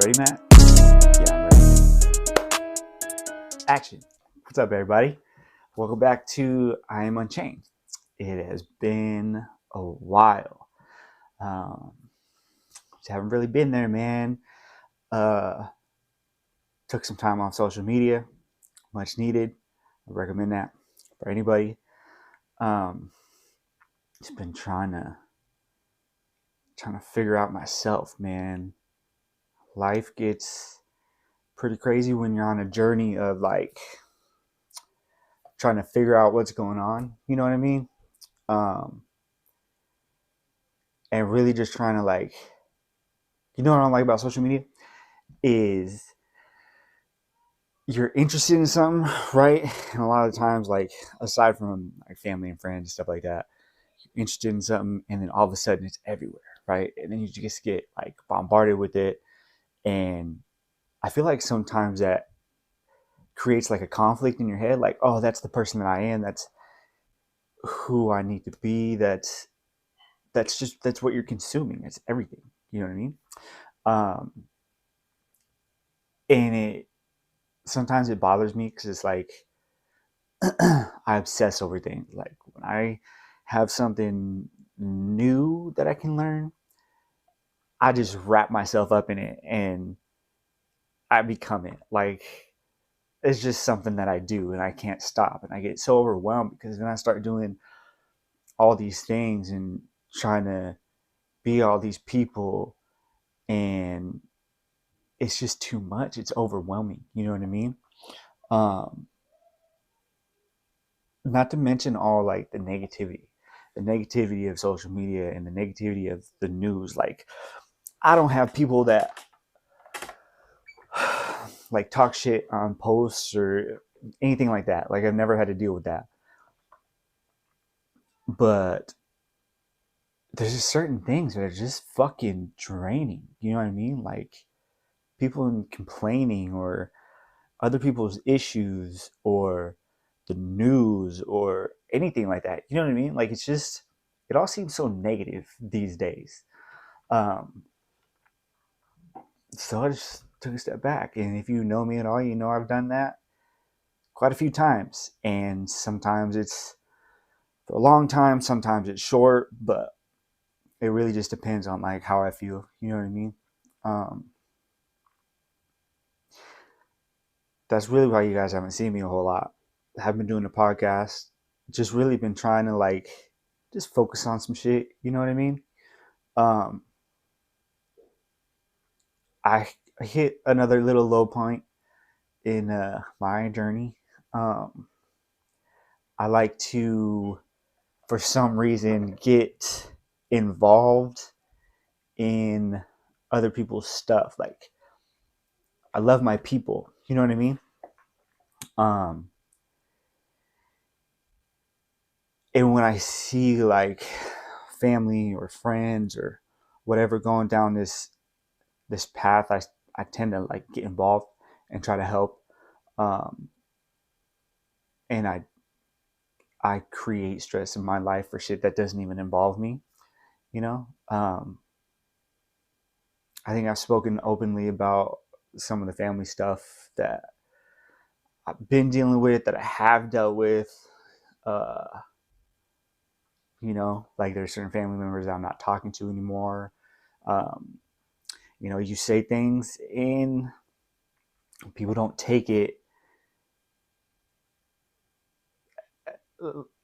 Ready, Matt? Yeah, I'm ready. Action. What's up, everybody? Welcome back to I Am Unchained. It has been a while. Just haven't really been there, man. Took some time off social media, much needed. I recommend that for anybody. Just been trying to figure out myself, man. Life gets pretty crazy when you're on a journey of like trying to figure out what's going on. You know what I mean? Um, and really just trying to like, you know what I don't like about social media is you're interested in something, right? And a lot of the times, like aside from like family and friends and stuff like that, you're interested in something, and then all of a sudden it's everywhere, right? And then you just get like bombarded with it, and I feel like sometimes that creates like a conflict in your head, like, oh, that's the person that I am, that's who I need to be, that's what you're consuming, it's everything, you know what I mean? Um, and it sometimes it bothers me because it's like I obsess over things. Like when I have something new that I can learn, I just wrap myself up in it and I become it. Like it's just something that I do and I can't stop. And I get so overwhelmed because then I start doing all these things and trying to be all these people, and it's just too much. It's overwhelming. You know what I mean? Um, Not to mention all like the negativity of social media and the negativity of the news. Like I don't have people that like talk shit on posts or anything like that. Like I've never had to deal with that. But there's just certain things that are just fucking draining. You know what I mean? Like people complaining or other people's issues or the news or anything like that. You know what I mean? Like it's just it all seems so negative these days. Um, so I just took a step back, and if you know me at all, you know I've done that quite a few times, and sometimes it's for a long time, sometimes it's short, but it really just depends on like how I feel. You know what I mean? Um, that's really why you guys haven't seen me a whole lot. I have been doing a podcast, just really been trying to like just focus on some shit. You know what I mean? Um, I hit another little low point in my journey. Um, I like to, for some reason, get involved in other people's stuff. Like, I love my people. You know what I mean? Um, and when I see like family or friends or whatever going down this path, I tend to like get involved and try to help. Um, and I create stress in my life for shit that doesn't even involve me. You know, I think I've spoken openly about some of the family stuff that I've been dealing with, that I have dealt with. Uh, like there's certain family members that I'm not talking to anymore. Um, you say things and people don't take it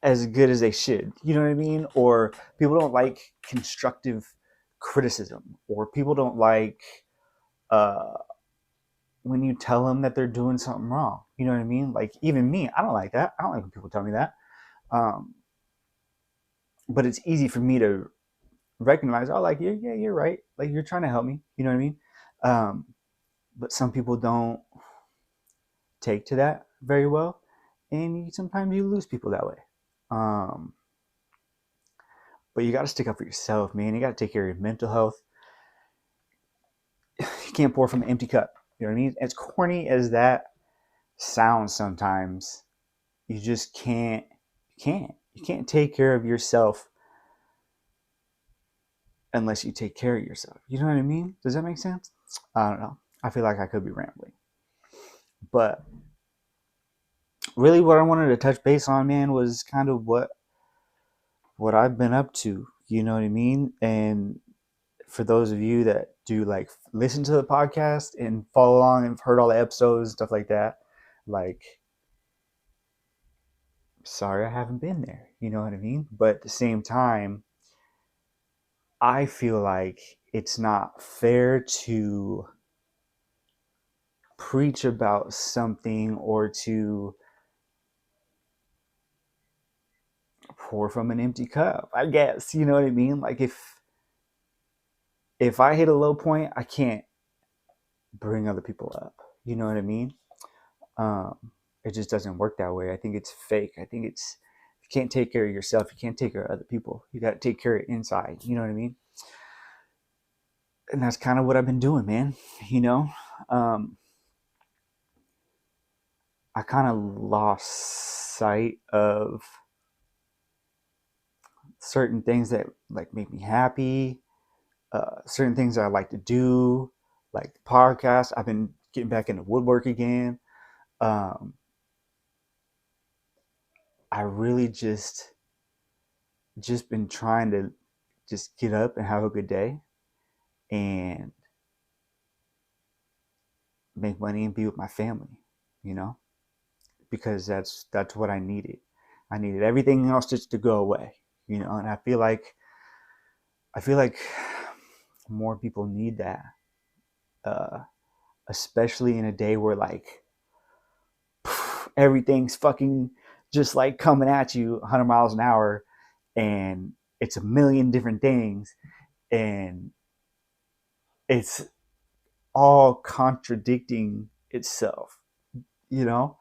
as good as they should. You know what I mean? Or people don't like constructive criticism, or people don't like uh, when you tell them that they're doing something wrong. You know what I mean? Like even me, I don't like that. I don't like when people tell me that. Um, but it's easy for me to recognize, oh, like yeah, you're right. Like you're trying to help me. You know what I mean? Um, but some people don't take to that very well, and sometimes you lose people that way. Um, but you got to stick up for yourself, man. You got to take care of your mental health. You can't pour from an empty cup. You know what I mean? As corny as that sounds, sometimes you just can't. You can't take care of yourself unless you take care of yourself. You know what I mean? Does that make sense? I don't know. I feel like I could be rambling. But really what I wanted to touch base on, man, was kind of what I've been up to. You know what I mean? And for those of you that do like listen to the podcast and follow along and heard all the episodes, stuff like that, like, sorry I haven't been there. You know what I mean? But at the same time, I feel like it's not fair to preach about something or to pour from an empty cup, I guess. You know what I mean? Like if I hit a low point, I can't bring other people up. You know what I mean? Um, it just doesn't work that way. I think it's fake. I think it's, you can't take care of yourself. You can't take care of other people. You got to take care of inside. You know what I mean? And that's kind of what I've been doing, man. You know, um, I kind of lost sight of certain things that like make me happy, certain things that I like to do, like the podcast. I've been getting back into woodwork again. Um, I really just been trying to just get up and have a good day and make money and be with my family, you know, because that's what I needed. I needed everything else just to go away, you know, and I feel like more people need that, uh, especially in a day where like everything's fucking just like coming at you 100 miles an hour, and it's a million different things, and it's all contradicting itself, you know.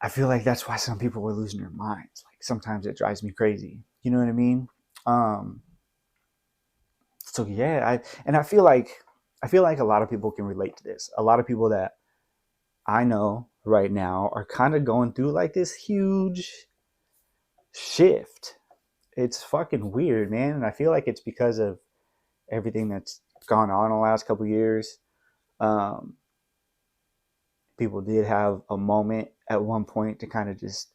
I feel like that's why some people are losing their minds. Like sometimes it drives me crazy, you know what I mean? um so yeah, I feel like a lot of people can relate to this. A lot of people that I know right now are kind of going through like this huge shift. It's fucking weird, man, and I feel like it's because of everything that's gone on in the last couple of years. um People did have a moment at one point to kind of just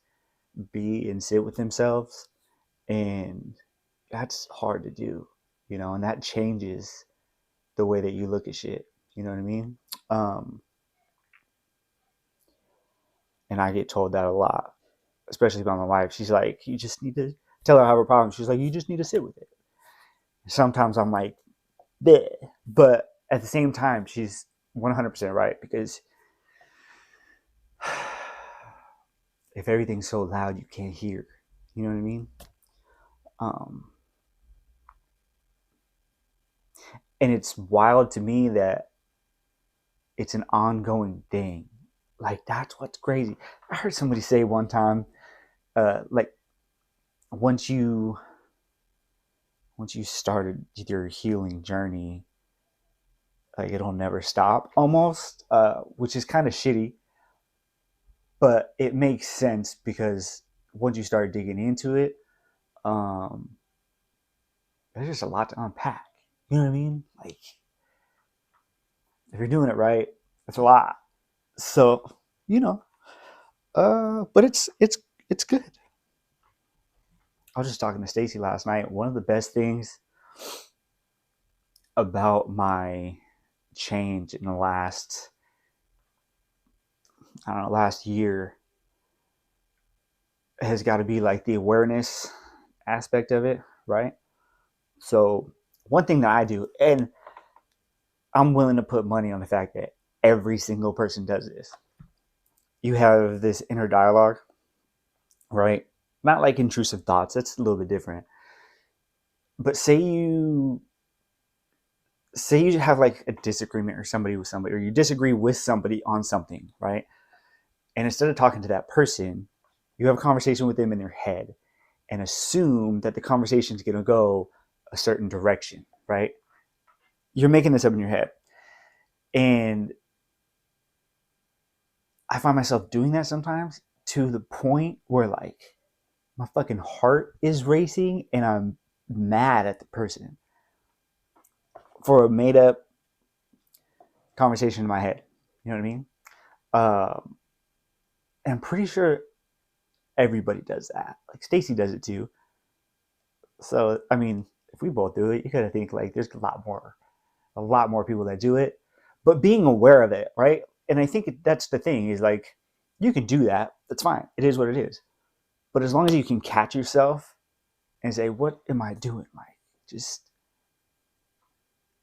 be and sit with themselves, and that's hard to do, you know, and that changes the way that you look at shit. You know what I mean? um and I get told that a lot, especially by my wife. She's like, you just need to tell her I have a problem. She's like, you just need to sit with it. Sometimes I'm like, bleh. But at the same time, she's 100% right, because if everything's so loud you can't hear, you know what I mean? um and it's wild to me that it's an ongoing thing. Like that's what's crazy. I heard somebody say one time, like once you started your healing journey, like it'll never stop almost, which is kind of shitty, but it makes sense because once you start digging into it, um, there's just a lot to unpack. You know what I mean? Like if you're doing it right, it's a lot. So, you know, but it's good. I was just talking to Stacy last night. One of the best things about my change in the last, I don't know, last year has got to be like the awareness aspect of it, right? So one thing that I do, and I'm willing to put money on the fact that every single person does this. You have this inner dialogue, right? Not like intrusive thoughts. That's a little bit different. But say you have like a disagreement or somebody with somebody, or you disagree with somebody on something, right? And instead of talking to that person, you have a conversation with them in your head and assume that the conversation is going to go a certain direction, right? You're making this up in your head. And I find myself doing that sometimes to the point where like my fucking heart is racing and I'm mad at the person for a made up conversation in my head. You know what I mean? Um, and I'm pretty sure everybody does that. Like Stacy does it too. So I mean, if we both do it, you gotta think like there's a lot more people that do it. But being aware of it, right? And I think that's the thing is like you can do that. That's fine. It is what it is. But as long as you can catch yourself and say, "What am I doing, Mike? Just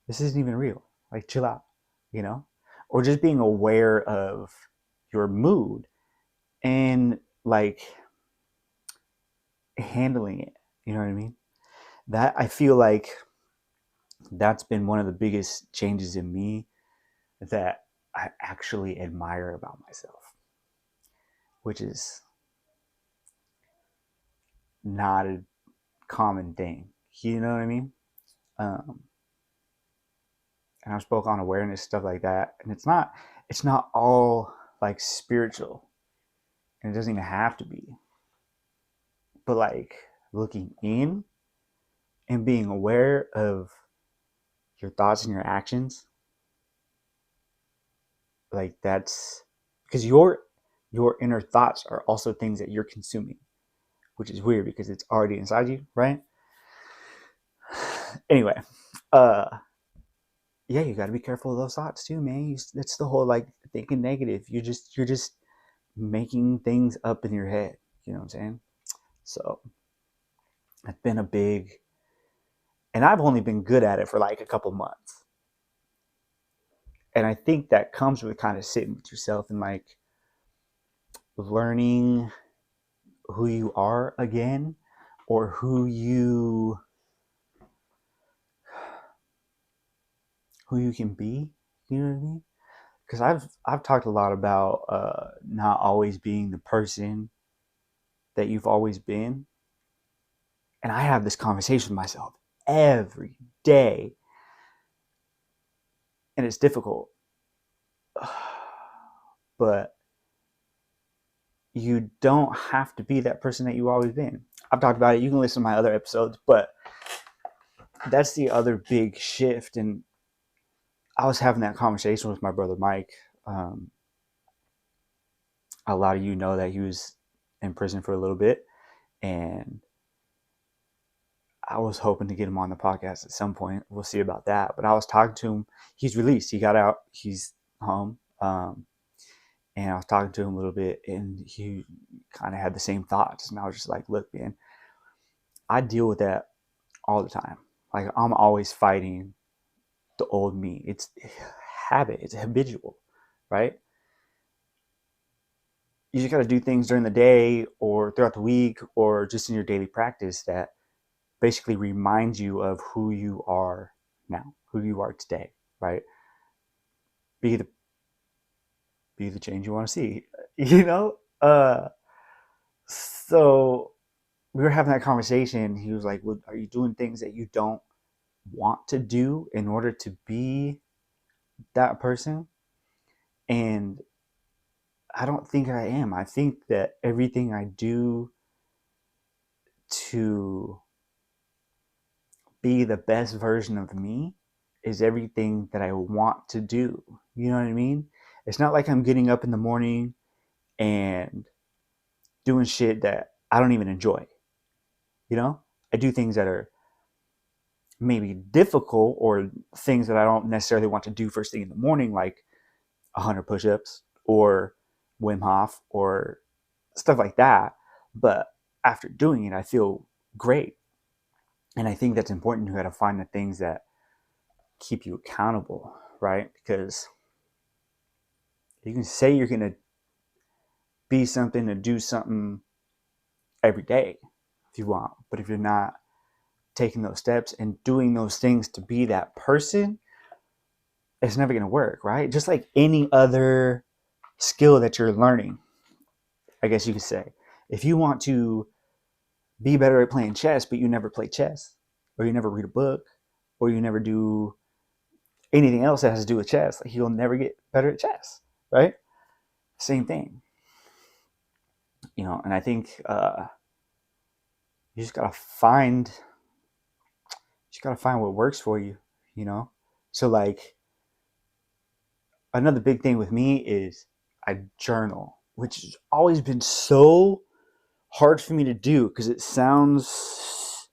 this isn't even real. Like chill out," you know? Or just being aware of your mood and like handling it. You know what I mean? That I feel like that's been one of the biggest changes in me that I actually admire about myself, which is not a common thing. You know what I mean? Um, and I spoke on awareness, stuff like that, and it's not all like spiritual, and it doesn't even have to be. But like looking in and being aware of your thoughts and your actions, like that's because your inner thoughts are also things that you're consuming, which is weird because it's already inside you, right? Anyway, uh, yeah, you got to be careful of those thoughts too, man. That's the whole like thinking negative. You're just making things up in your head. You know what I'm saying? So it's been a big, and I've only been good at it for like a couple months, and I think that comes with kind of sitting with yourself and like learning who you are again, or who you can be. You know what I mean? Because I've talked a lot about not always being the person that you've always been, and I have this conversation with myself every day, and it's difficult. But you don't have to be that person that you've always been. I've talked about it. You can listen to my other episodes, but that's the other big shift. And I was having that conversation with my brother Mike. Um, a lot of you know that he was in prison for a little bit, and I was hoping to get him on the podcast at some point. We'll see about that. But I was talking to him. He's released. He got out. He's home. And I was talking to him a little bit, and he kind of had the same thoughts. And I was just like, look, man, I deal with that all the time. Like, I'm always fighting the old me. It's habit, it's habitual, right? You just got to do things during the day or throughout the week or just in your daily practice that basically reminds you of who you are now, who you are today, right? Be the be the change you want to see, you know? So we were having that conversation. He was like, well, are you doing things that you don't want to do in order to be that person? And I don't think I am. I think that everything I do to be the best version of me is everything that I want to do. You know what I mean? It's not like I'm getting up in the morning and doing shit that I don't even enjoy. You know? I do things that are maybe difficult or things that I don't necessarily want to do first thing in the morning, like 100 push-ups or Wim Hof or stuff like that. But after doing it, I feel great. And I think that's important. You got to find the things that keep you accountable, right? Because you can say you're going to be something and do something every day if you want. But if you're not taking those steps and doing those things to be that person, it's never going to work, right? Just like any other skill that you're learning, I guess you could say. If you want to be better at playing chess, but you never play chess, or you never read a book, or you never do anything else that has to do with chess, like you'll never get better at chess, right? Same thing, you know. And I think you just gotta find what works for you, you know. So like another big thing with me is I journal, which has always been so hard for me to do because it sounds,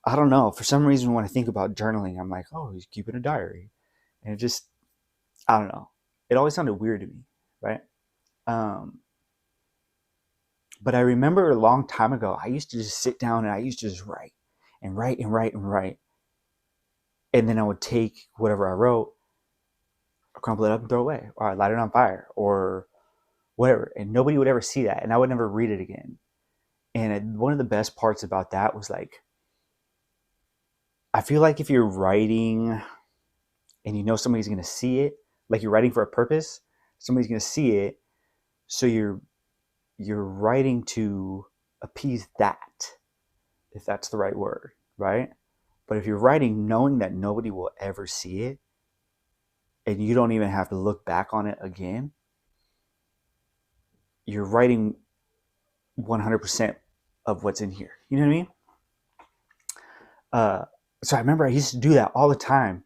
I don't know, for some reason when I think about journaling, I'm like, oh, he's keeping a diary. And it just, I don't know. It always sounded weird to me, right? Um, but I remember a long time ago, I used to just sit down and I used to just write and write and write and write. And then I would take whatever I wrote, crumple it up and throw it away, or I'd light it on fire, or whatever. And nobody would ever see that. And I would never read it again. And one of the best parts about that was like, I feel like if you're writing and you know somebody's going to see it, like you're writing for a purpose, somebody's going to see it. So you're writing to appease that, if that's the right word, right? But if you're writing knowing that nobody will ever see it and you don't even have to look back on it again, you're writing 100% of what's in here. You know what I mean? So I remember I used to do that all the time,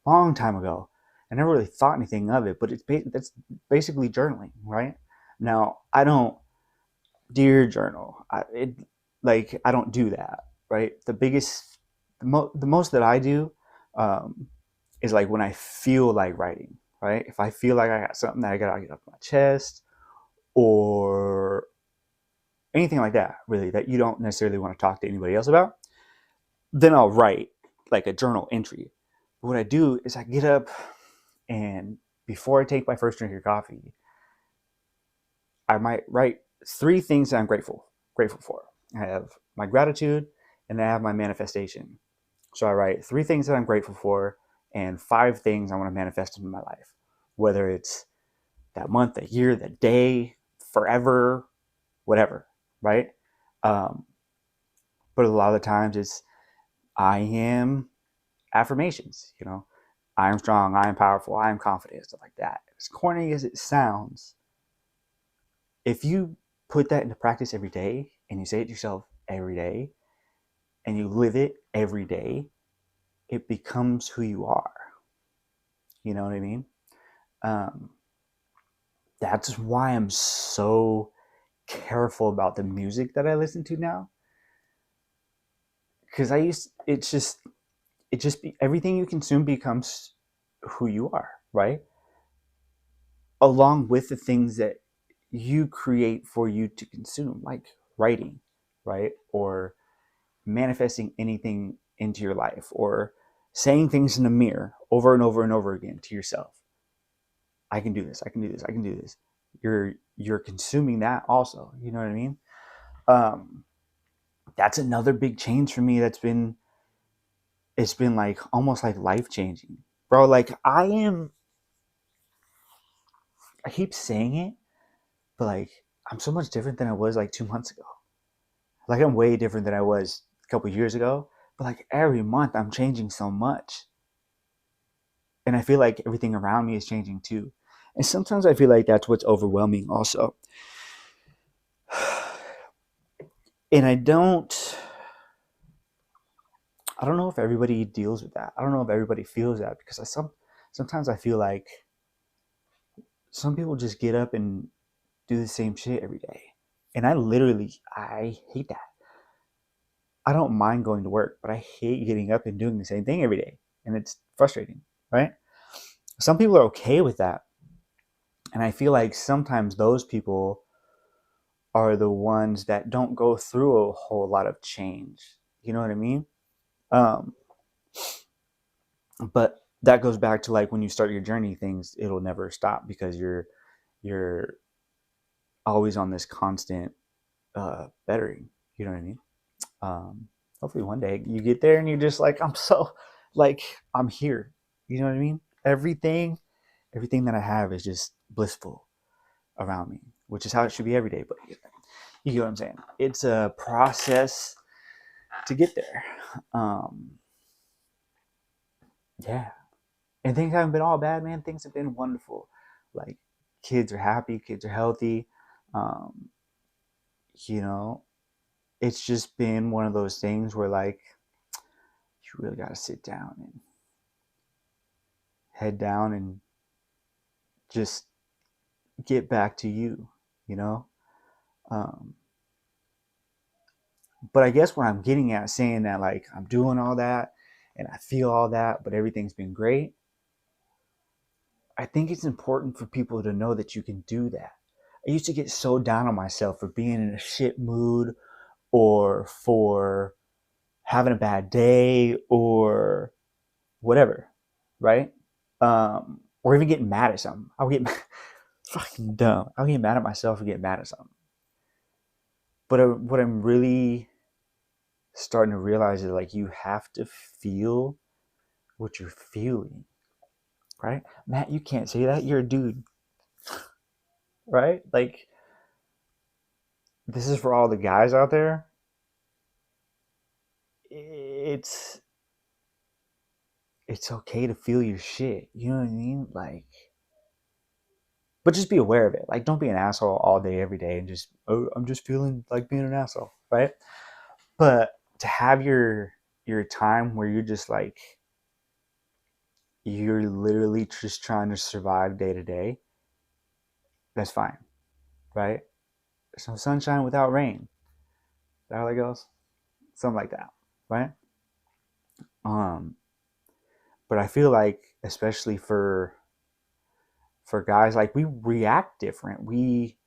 long time ago. I never really thought anything of it, but that's basically journaling, right? Now I don't dear journal. I don't do that, right? The most that I do is like when I feel like writing, right? If I feel like I got something that I gotta get off my chest or anything like that, really, that you don't necessarily want to talk to anybody else about, then I'll write like a journal entry. But what I do is I get up and before I take my first drink of coffee, I might write 3 things that I'm grateful for. I have my gratitude and I have my manifestation. So I write 3 things that I'm grateful for and 5 things I want to manifest in my life, whether it's that month, that year, that day, forever, whatever, right? Um, but a lot of the times it's I am affirmations, I am strong, I am powerful, I am confident, stuff like that. As corny as it sounds, if you put that into practice every day and you say it to yourself every day and you live it every day, it becomes who you are. You know what I mean? Um, that's why I'm so careful about the music that I listen to now. Because everything you consume becomes who you are, right? Along with the things that you create for you to consume, like writing, right? Or manifesting anything into your life, or saying things in the mirror over and over and over again to yourself. I can do this. I can do this. I can do this. You're consuming that also. You know what I mean? Um, that's another big change for me. It's been like almost like life changing, bro. Like I keep saying it, but like I'm so much different than I was like 2 months ago. Like I'm way different than I was a couple years ago. But like every month I'm changing so much. And I feel like everything around me is changing too. And sometimes I feel like that's what's overwhelming also. And I don't know if everybody deals with that. I don't know if everybody feels that because sometimes I feel like some people just get up and do the same shit every day. And I hate that. I don't mind going to work, but I hate getting up and doing the same thing every day. And it's frustrating, right? Some people are okay with that. And I feel like sometimes those people are the ones that don't go through a whole lot of change. You know what I mean? Um, but that goes back to like when you start your journey, it'll never stop because you're always on this constant bettering. You know what I mean? Hopefully one day you get there and you're just like, I'm here. You know what I mean? Everything that I have is just blissful around me, which is how it should be every day. But you get what I'm saying? It's a process to get there. Yeah. And things haven't been all bad, man. Things have been wonderful. Like kids are happy, kids are healthy. Um, you know, it's just been one of those things where like you really got to sit down and head down and just get back to you, you know? Um, but I guess what I'm getting at saying that, like, I'm doing all that and I feel all that, but everything's been great. I think it's important for people to know that you can do that. I used to get so down on myself for being in a shit mood or for having a bad day or whatever, right? Or even getting mad at something. I'll get fucking dumb. I'll get mad at myself for getting mad at something. But what I'm really starting to realize is, like, you have to feel what you're feeling, right? Matt, you can't say that. You're a dude, right? Like, this is for all the guys out there. It's okay to feel your shit. You know what I mean? Like, but just be aware of it. Like, don't be an asshole all day, every day, and just, oh, I'm just feeling like being an asshole, right? But to have your time where you're just like, you're literally just trying to survive day to day, that's fine, right? Some sunshine without rain. Is that how that goes? Something like that, right? Um, but I feel like, especially for guys, like, we react different. We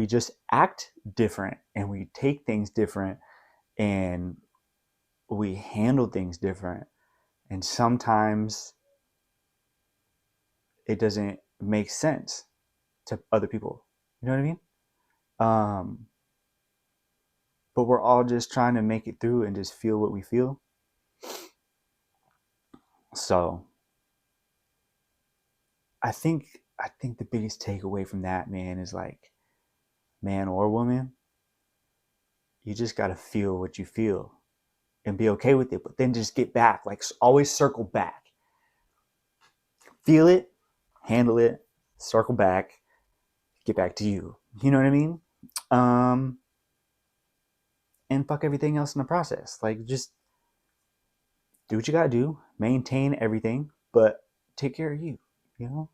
just act different, and we take things different, and we handle things different. And sometimes it doesn't make sense to other people. You know what I mean? Um, but we're all just trying to make it through and just feel what we feel. So I think the biggest takeaway from that, man, is like, man or woman, you just gotta feel what you feel and be okay with it. But then just get back, like, always circle back, feel it, handle it, circle back, get back to you. You know what I mean? Um, and fuck everything else in the process. Like, just do what you gotta do, maintain everything, but take care of you. You know,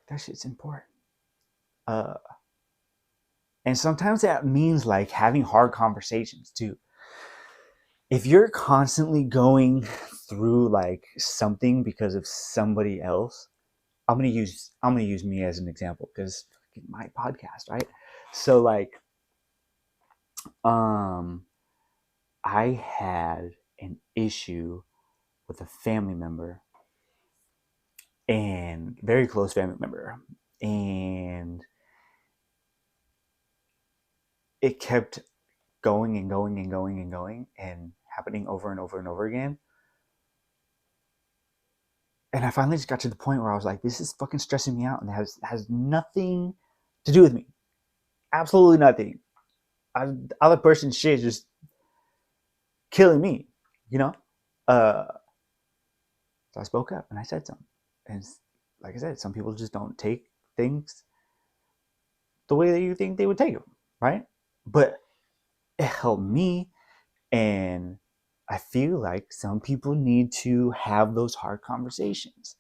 that shit's important. Uh, and sometimes that means, like, having hard conversations too. If you're constantly going through, like, something because of somebody else, I'm gonna use me as an example because my podcast, right? So, like, um, I had an issue with a family member, and very close family member, and it kept going and going and going and going and happening over and over and over again. And I finally just got to the point where I was like, this is fucking stressing me out, and it has nothing to do with me. Absolutely nothing. Other person's shit is just killing me, you know? Uh, so I spoke up and I said something. And like I said, some people just don't take things the way that you think they would take them, right? But it helped me. And I feel like some people need to have those hard conversations,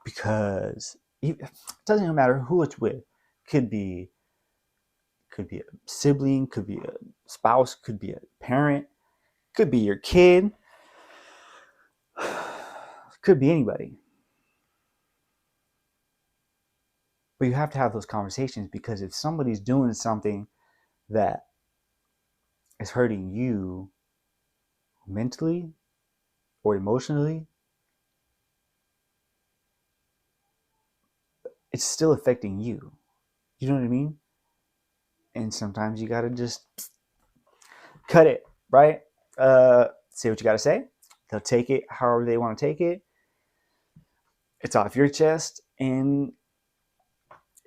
because it doesn't even matter who it's with. Could be a sibling, could be a spouse, could be a parent, could be your kid, could be anybody. But you have to have those conversations, because if somebody's doing something that is hurting you mentally or emotionally, it's still affecting you. You know what I mean? And sometimes you gotta just cut it, right? Say what you gotta say. They'll take it however they want to take it. It's off your chest, and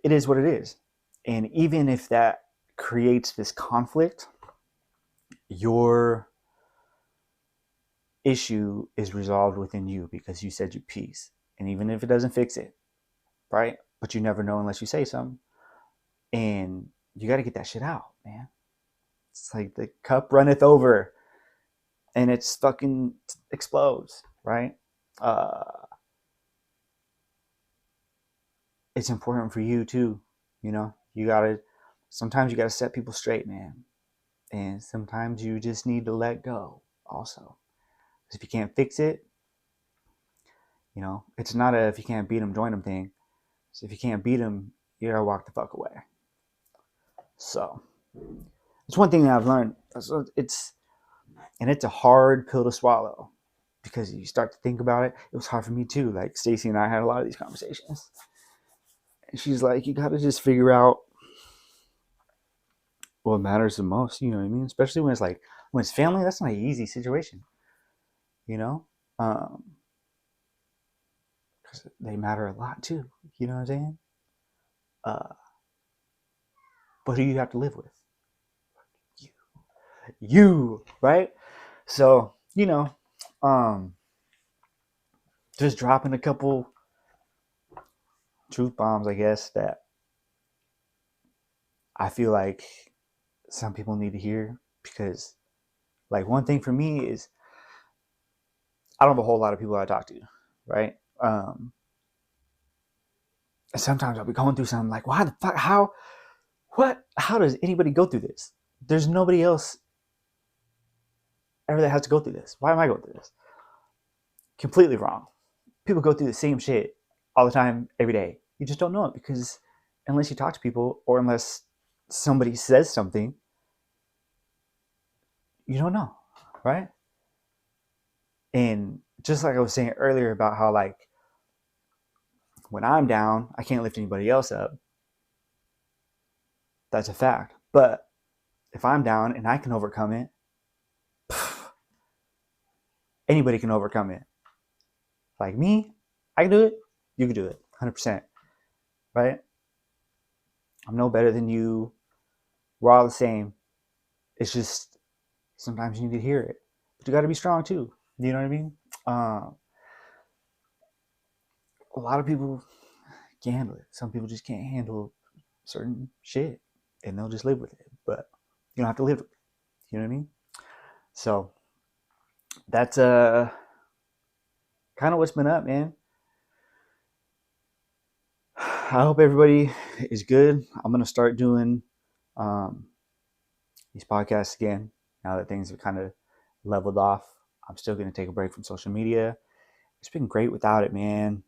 it is what it is. And even if that creates this conflict, your issue is resolved within you because you said your piece. And even if it doesn't fix it, right? But you never know unless you say something. And you got to get that shit out, man. It's like the cup runneth over and it's fucking explodes, right? Uh, it's important for you too. Sometimes you gotta set people straight, man. And sometimes you just need to let go also. If you can't fix it, it's not a if you can't beat them, join them thing. So if you can't beat them, you gotta walk the fuck away. So it's one thing that I've learned. It's a hard pill to swallow because you start to think about it. It was hard for me too. Like Stacy and I had a lot of these conversations, and she's like, "You got to just figure out what matters the most." You know what I mean? Especially when it's family. That's not an easy situation. Because they matter a lot too. You know what I'm saying? Uh, but who you have to live with? You, right? So just dropping a couple truth bombs, I guess, that I feel like some people need to hear, because like one thing for me is I don't have a whole lot of people I talk to, right? And sometimes I'll be going through something like, why the fuck, how does anybody go through this? There's nobody else ever that has to go through this. Why am I going through this? Completely wrong. People go through the same shit all the time, every day. You just don't know it, because unless you talk to people or unless somebody says something, you don't know, right? And just like I was saying earlier about how, like, when I'm down, I can't lift anybody else up. That's a fact. But if I'm down and I can overcome it, anybody can overcome it. Like me, I can do it. You can do it, 100%. Right? I'm no better than you. We're all the same. It's just sometimes you need to hear it. But you got to be strong too. You know what I mean? A lot of people can handle it. Some people just can't handle certain shit, and they'll just live with it. But you don't have to live with it. You know what I mean? So that's kind of what's been up, man. I hope everybody is good. I'm gonna start doing these podcasts again now that things have kind of leveled off. I'm still gonna take a break from social media. It's been great without it, man.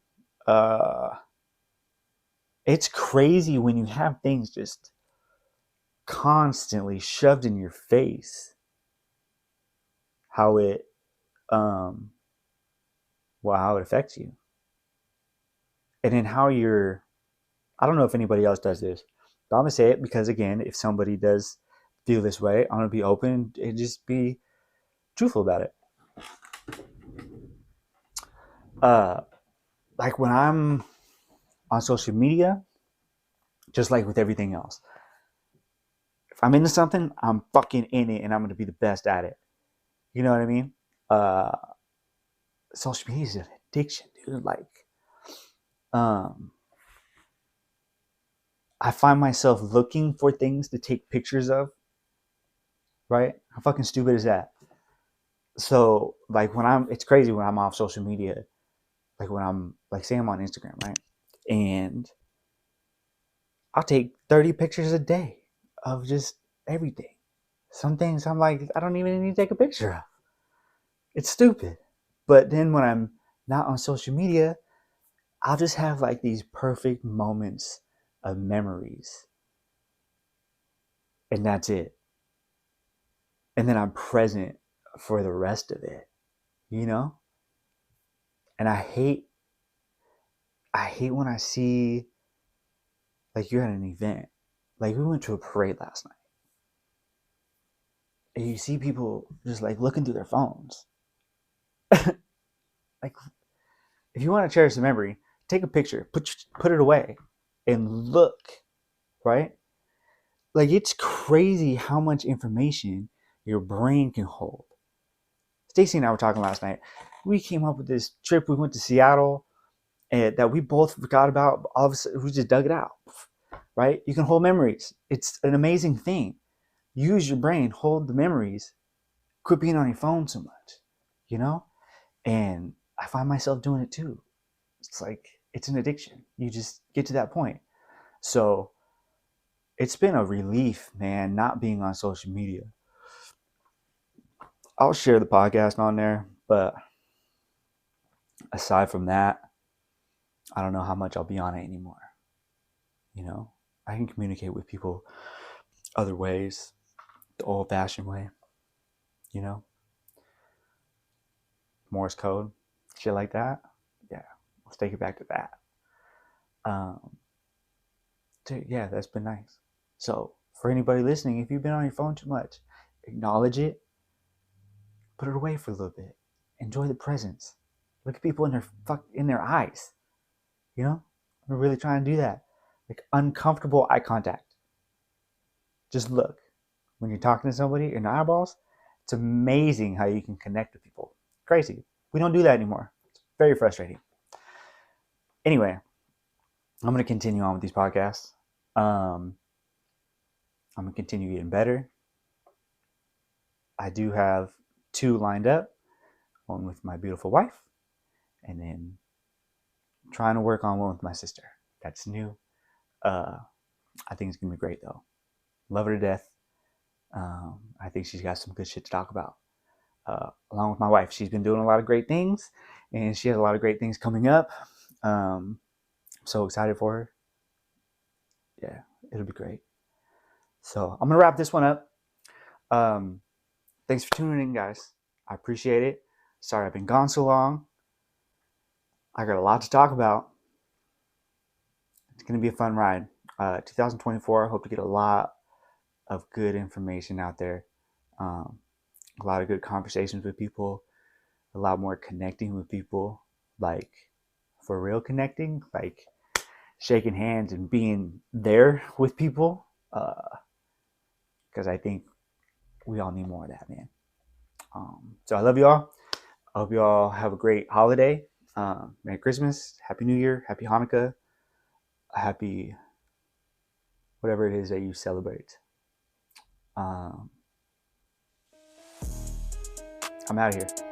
It's crazy when you have things just constantly shoved in your face, how it how it affects you, and then how you're. I don't know if anybody else does this, but I'm gonna say it because, again, if somebody does feel this way, I'm gonna be open and just be truthful about it. Like when I'm on social media, just like with everything else, if I'm into something, I'm fucking in it, and I'm gonna be the best at it. You know what I mean? Uh, Social media is an addiction, dude. Like, I find myself looking for things to take pictures of. Right? How fucking stupid is that? So, like, it's crazy when I'm off social media. Like when I'm, like, say I'm on Instagram, right? And I'll take 30 pictures a day of just everything. Some things I'm like, I don't even need to take a picture of. It's stupid. But then when I'm not on social media, I'll just have like these perfect moments of memories. And that's it. And then I'm present for the rest of it, you know? And I hate when I see, like, you're at an event. Like, we went to a parade last night. And you see people just like looking through their phones. Like, if you want to cherish the memory, take a picture, put it away, and look, right? Like, it's crazy how much information your brain can hold. Stacy and I were talking last night. We came up with this trip. We went to Seattle, and that we both forgot about. All of a sudden, we just dug it out, right? You can hold memories. It's an amazing thing. Use your brain, hold the memories. Quit being on your phone so much, you know? And I find myself doing it too. It's like, it's an addiction. You just get to that point. So it's been a relief, man, not being on social media. I'll share the podcast on there, but aside from that, I don't know how much I'll be on it anymore. You know, I can communicate with people other ways, the old-fashioned way. You know, Morse code, shit like that. Yeah, let's take it back to that. Um, yeah, that's been nice. So for anybody listening, if you've been on your phone too much, acknowledge it, put it away for a little bit, enjoy the presence, look at people in their eyes. You know, I'm really trying to do that. Like uncomfortable eye contact. Just look. When you're talking to somebody in the eyeballs, it's amazing how you can connect with people. Crazy. We don't do that anymore. It's very frustrating. Anyway, I'm going to continue on with these podcasts. I'm going to continue getting better. I do have 2 lined up. One with my beautiful wife, and then trying to work on one with my sister. That's new. I think it's going to be great, though. Love her to death. I think she's got some good shit to talk about. Along with my wife, she's been doing a lot of great things, and she has a lot of great things coming up. I'm so excited for her. Yeah, it'll be great. So I'm gonna wrap this one up. Thanks for tuning in, guys. I appreciate it. Sorry I've been gone so long. I got a lot to talk about. It's gonna be a fun ride. 2024. I hope to get a lot of good information out there. A lot of good conversations with people. A lot more connecting with people. Like for real connecting. Like shaking hands and being there with people. Because I think we all need more of that, man. So I love y'all. I hope y'all have a great holiday. Merry Christmas, Happy New Year, Happy Hanukkah, Happy whatever it is that you celebrate. I'm out of here.